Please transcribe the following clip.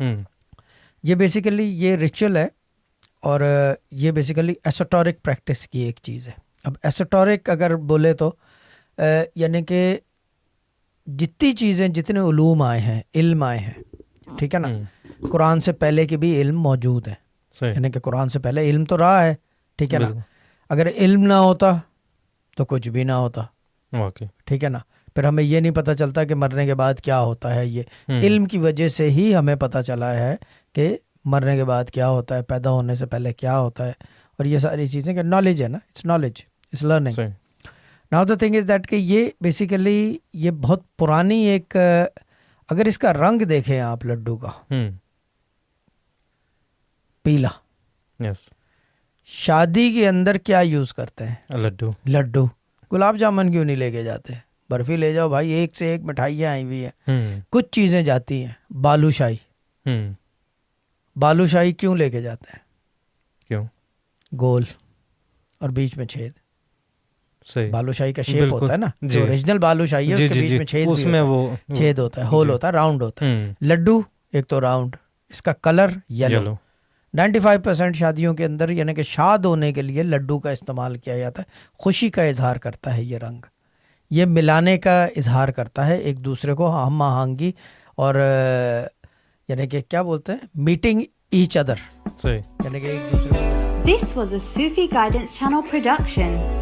ہوں یہ بیسیکلی یہ ریچول ہے اور یہ بیسیکلی ایسوٹورک پریکٹس کی ایک چیز ہے. اب ایسوٹورک اگر بولے تو یعنی کہ جتنی چیزیں جتنے علوم آئے ہیں، علم آئے ہیں، ٹھیک ہے نا، قرآن سے پہلے کے بھی علم موجود ہیں. صحیح یعنی کہ قرآن سے پہلے علم تو رہا ہے، ٹھیک ہے نا. بالکل اگر علم نہ ہوتا تو کچھ بھی نہ ہوتا، واقعی ٹھیک ہے نا. پھر ہمیں یہ نہیں پتہ چلتا کہ مرنے کے بعد کیا ہوتا ہے. یہ علم کی وجہ سے ہی ہمیں پتہ چلا ہے کہ مرنے کے بعد کیا ہوتا ہے، پیدا ہونے سے پہلے کیا ہوتا ہے، اور یہ ساری چیزیں کہ نالج ہے نا، اٹس نالج، اٹس لرننگ. صحیح now the thing is that کہ یہ بیسیکلی یہ بہت پرانی ایک، اگر اس کا رنگ دیکھیں آپ لڈو کا، پیلا، یس شادی کے اندر کیا یوز کرتے ہیں؟ لڈو لڈو. گلاب جامن کیوں نہیں لے کے جاتے؟ برفی لے جاؤ بھائی، ایک سے ایک مٹھائیاں آئی ہوئی ہیں. کچھ چیزیں جاتی ہیں. بالو شاہی، بالو شاہی کیوں لے کے جاتے ہیں؟ کیوں؟ گول اور بیچ میں چھید. صحیح بالو شاہی کا شیپ ہوتا ہے نا، جی. جو اوریجنل بالو شاہی ہے جی اس کے جی بیچ جی میں چھید اس بھی میں ہوتا ہے، وہ چھید ہوتا ہے، ہول ہوتا ہے، راؤنڈ ہوتا ہے. لڈو ایک تو راؤنڈ، اس کا کلر یلو. 95% شادیوں کے اندر یعنی کہ شاد ہونے کے لیے لڈو کا استعمال کیا جاتا ہے. خوشی کا اظہار کرتا ہے یہ رنگ، یہ ملانے کا اظہار کرتا ہے ایک دوسرے کو، ہم آہنگی، اور یعنی کہ کیا بولتے ہیں، میٹنگ ایچ ادر، صحیح. یعنی کہ ایک دوسرے کو. This was a Sufi Guidance Channel production.